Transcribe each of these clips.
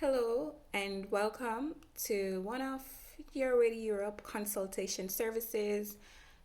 Hello and welcome to one of Your Ready Europe consultation services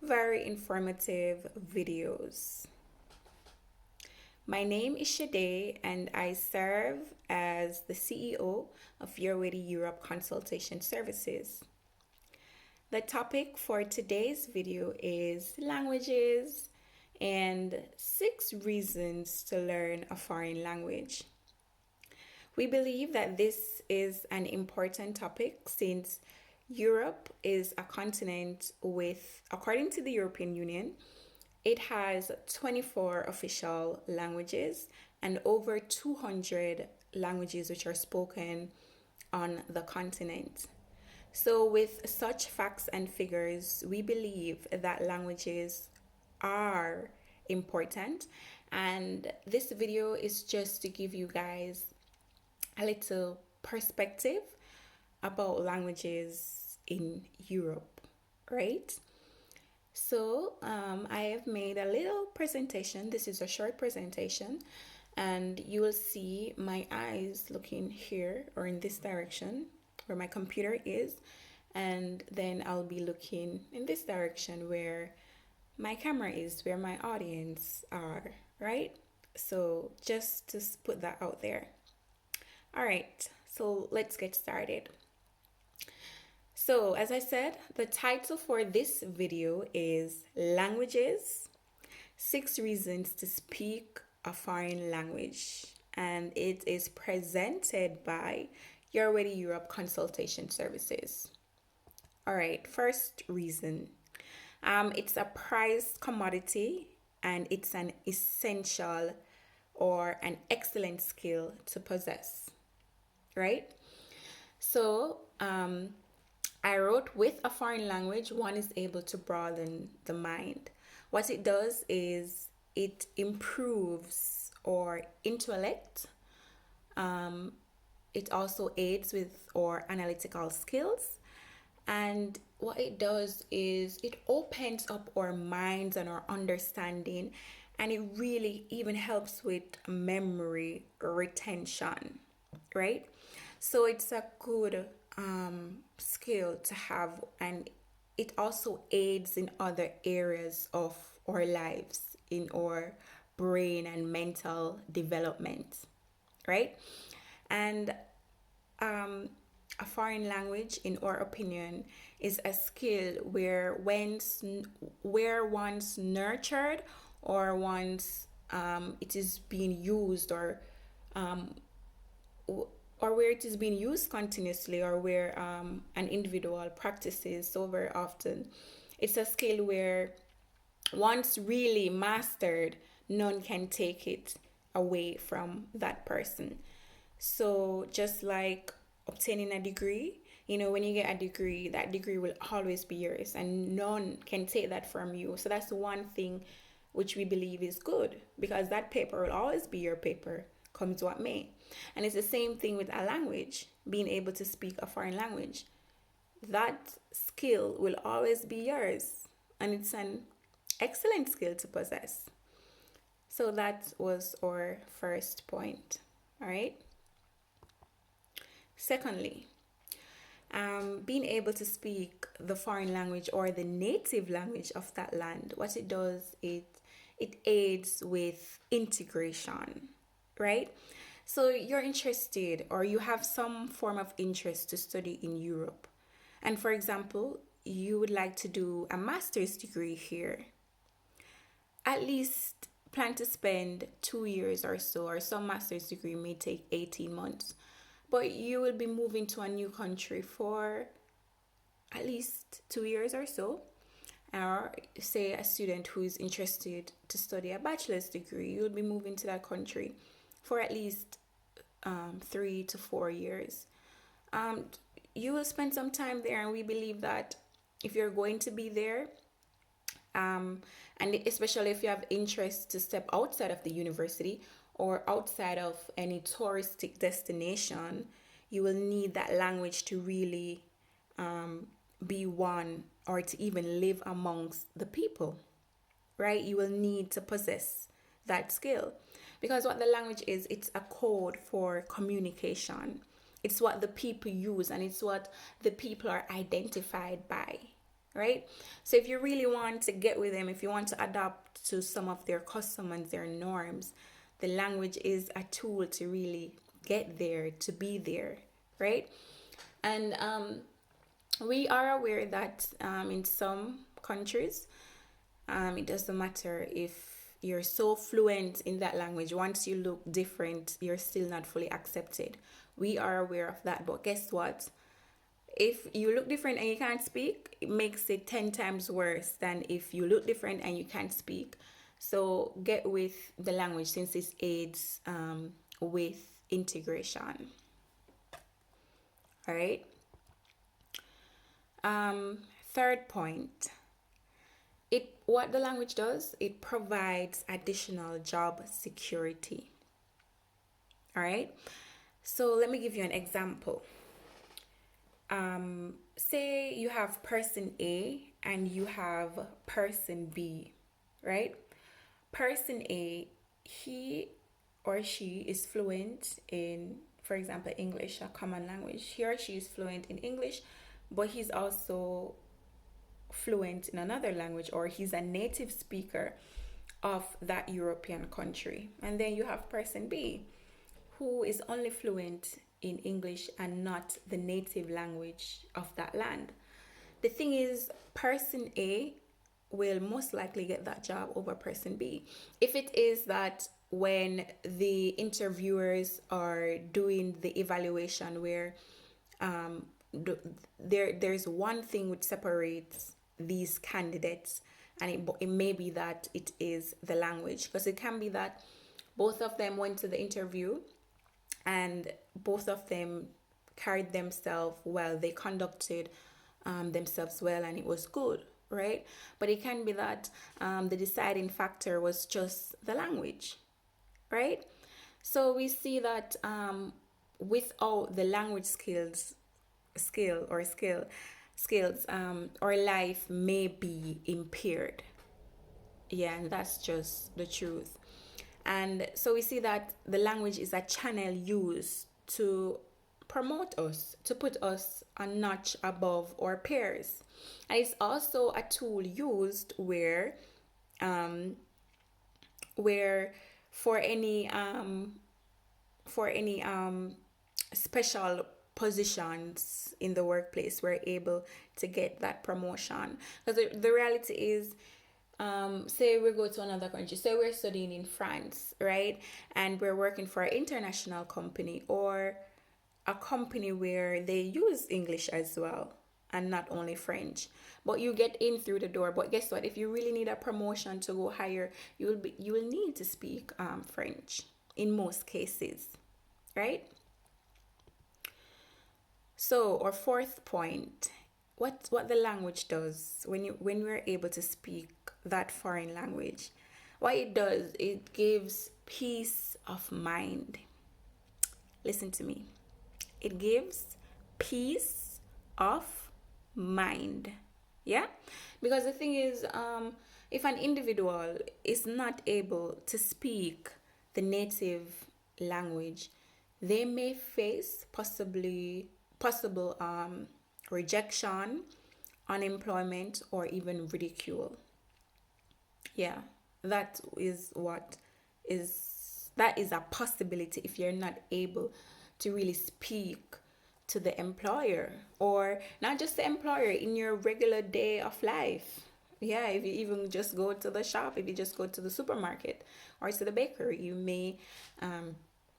very informative videos. My name is Shade and I serve as the CEO of Your Ready Europe consultation services. The topic for today's video is languages and 6 reasons to learn a foreign language. We believe that this is an important topic since Europe is a continent with, according to the European Union, it has 24 official languages and over 200 languages which are spoken on the continent. So, with such facts and figures, we believe that languages are important, and this video is just to give you guys a little perspective about languages in Europe, right? So, I have made a little presentation. This is a short presentation, and you will see my eyes looking here or in this direction where my computer is, and then I'll be looking in this direction where my camera is, where my audience are, right? So, just to put that out there. All right, so let's get started. So, as I said, the title for this video is Languages 6 Reasons to Speak a Foreign Language, and it is presented by Your Ready Europe Consultation Services. All right, first reason, it's a prized commodity and it's an essential or an excellent skill to possess, right? So, I wrote with a foreign language, one is able to broaden the mind. What it does is it improves our intellect. It also aids with our analytical skills. And what it does is it opens up our minds and our understanding, and it really even helps with memory retention, right? So it's a good skill to have, and it also aids in other areas of our lives, in our brain and mental development, right? And a foreign language, in our opinion, is a skill where once nurtured or once it is being used um, or where it is being used continuously, or where an individual practices so very often. It's a skill where once really mastered, none can take it away from that person. So just like obtaining a degree, when you get a degree, that degree will always be yours and none can take that from you. So that's one thing which we believe is good, because that paper will always be your paper, comes what may. And it's the same thing with a language, being able to speak a foreign language. That skill will always be yours, and it's an excellent skill to possess. So that was our first point. All right. Secondly, being able to speak the foreign language or the native language of that land, what it does, it aids with integration, right? So you're interested or you have some form of interest to study in Europe. And for example, you would like to do a master's degree here. At least plan to spend 2 years or so, or some master's degree may take 18 months. But you will be moving to a new country for at least 2 years or so. Or say a student who is interested to study a bachelor's degree, you'll be moving to that country for at least 3 to 4 years. You will spend some time there, and we believe that if you're going to be there, and especially if you have interest to step outside of the university or outside of any touristic destination, you will need that language to really be one, or to even live amongst the people, right? You will need to possess that skill, because what the language is, it's a code for communication. It's what the people use, and it's what the people are identified by, right? So if you really want to get with them, if you want to adapt to some of their customs and their norms, the language is a tool to really get there, to be there, right? And we are aware that in some countries, it doesn't matter if you're so fluent in that language. Once you look different, you're still not fully accepted. We are aware of that. But guess what? If you look different and you can't speak, it makes it 10 times worse than if you look different and you can't speak. So get with the language, since it aids with integration. All right. Third point, what the language does, it provides additional job security. All right. So let me give you an example. Say you have person A and you have person B, right? Person A, he or she is fluent in, for example, English, a common language. He or she is fluent in English, but he's also fluent in another language, or he's a native speaker of that European country. And then you have person B, who is only fluent in English and not the native language of that land. The thing is, person A will most likely get that job over person B. If it is that when the interviewers are doing the evaluation where there's one thing which separates these candidates, and it may be that it is the language, because it can be that both of them went to the interview and both of them carried themselves well, they conducted themselves well, and it was good, right? But it can be that the deciding factor was just the language, right? So we see that without the language skills, our life may be impaired. Yeah, and that's just the truth. And so we see that the language is a channel used to promote us, to put us a notch above our peers. And it's also a tool used where for any special positions in the workplace, we're able to get that promotion. Because the reality is, say we go to another country, say we're studying in France, right? And we're working for an international company, or a company where they use English as well and not only French. But you get in through the door. But guess what? If you really need a promotion to go higher, you will need to speak French in most cases, right? So, our fourth point, what the language does when we're able to speak that foreign language, what it does, it gives peace of mind. Listen to me. It gives peace of mind. Yeah? Because the thing is, if an individual is not able to speak the native language, they may face possible rejection, unemployment, or even ridicule. Yeah, that is a possibility if you're not able to really speak to the employer, or not just the employer, in your regular day of life. Yeah, if you even just go to the shop, if you just go to the supermarket or to the bakery, you may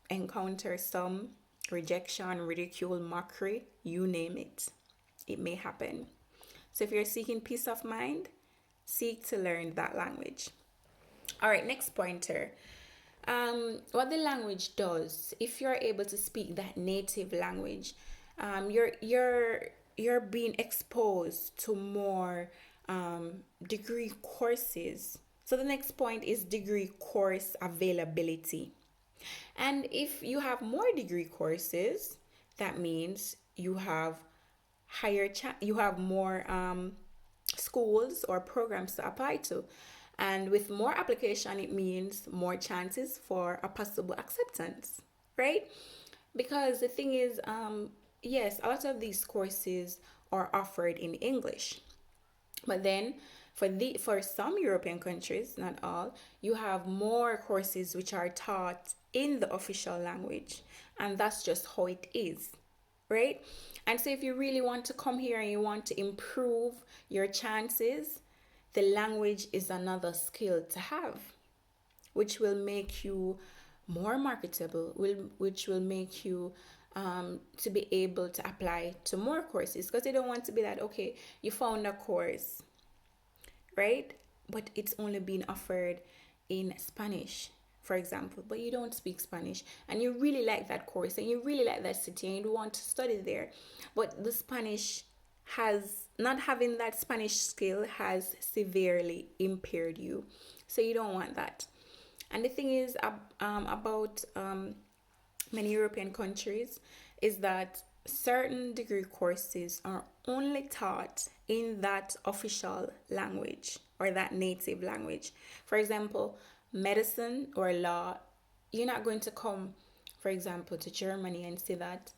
encounter some rejection, ridicule, mockery, you name it. It may happen. So if you're seeking peace of mind, seek to learn that language. All right, next pointer. What the language does, if you're able to speak that native language, you're being exposed to more degree courses. So the next point is degree course availability. And if you have more degree courses, that means you have you have more schools or programs to apply to. And with more application, it means more chances for a possible acceptance, right? Because the thing is, yes, a lot of these courses are offered in English, but then for some European countries, not all, you have more courses which are taught in the official language, and that's just how it is, right? And so if you really want to come here and you want to improve your chances, the language is another skill to have, which will make you more marketable, which will make you to be able to apply to more courses, because you don't want to be that, okay, you found a course, right? But it's only being offered in Spanish, for example, but you don't speak Spanish and you really like that course and you really like that city and you want to study there. But the Spanish has, not having that Spanish skill has severely impaired you. So you don't want that. And the thing is about many European countries is that certain degree courses are only taught in that official language or that native language. For example, medicine or law, you're not going to come, for example, to Germany and say that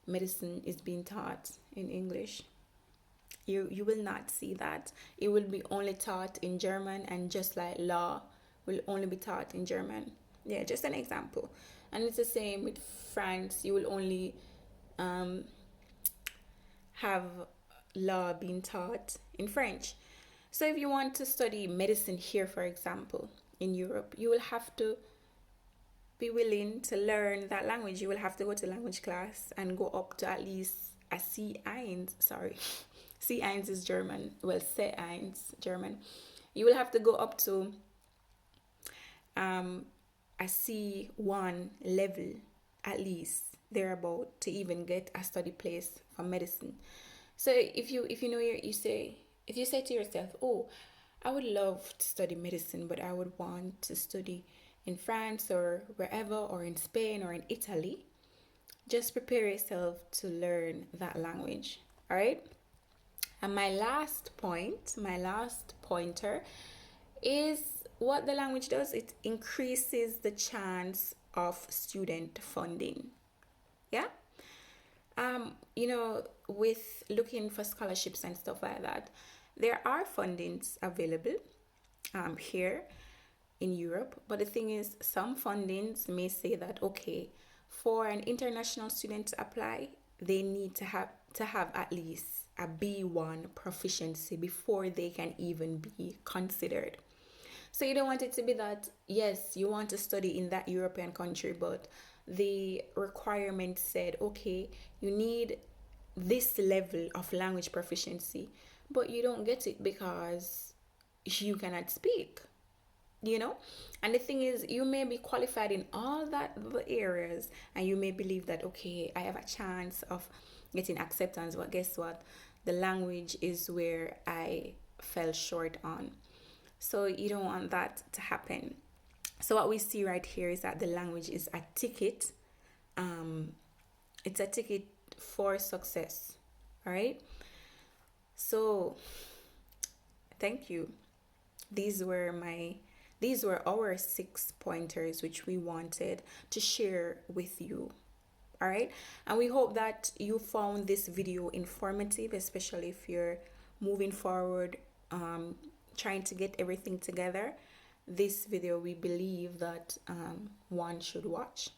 medicine is being taught in English. You will not see that. It will be only taught in German, and just like law will only be taught in German. Yeah, just an example. And it's the same with France. You will only um, have law being taught in French. So if you want to study medicine here, for example, in Europe, you will have to be willing to learn that language. You will have to go to language class and go up to at least a C1. Sorry, C1 is German. Well, C1 German. You will have to go up to a C1 level at least thereabout to even get a study place for medicine. So if you know you say, if you say to yourself, oh, I would love to study medicine, but I would want to study in France or wherever, or in Spain or in Italy, just prepare yourself to learn that language. All right. And my last pointer is what the language does. It increases the chance of student funding. Yeah. With looking for scholarships and stuff like that, there are fundings available here in Europe. But the thing is, some fundings may say that, okay, for an international student to apply, they need to have at least a B1 proficiency before they can even be considered. So you don't want it to be that, yes, you want to study in that European country, but the requirement said, okay, you need this level of language proficiency, but you don't get it because you cannot speak, you know? And the thing is, you may be qualified in all that the areas and you may believe that, okay, I have a chance of getting acceptance, but guess what? The language is where I fell short on. So you don't want that to happen. So what we see right here is that the language is a ticket. It's a ticket for success. All right. So thank you. These were our 6 pointers which we wanted to share with you. All right. And we hope that you found this video informative, especially if you're moving forward, trying to get everything together. This video, we believe that one should watch.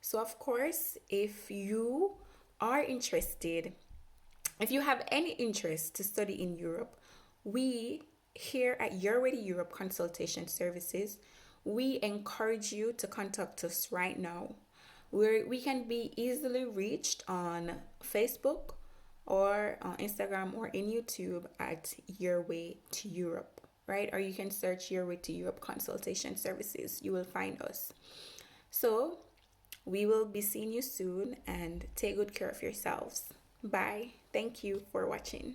So of course, if you are interested, if you have any interest to study in Europe, we here at Your Way to Europe Consultation Services, we encourage you to contact us right now. We can be easily reached on Facebook or on Instagram or in YouTube at Your Way to Europe, right? Or you can search Your Way to Europe Consultation Services. You will find us. So we will be seeing you soon, and take good care of yourselves. Bye. Thank you for watching.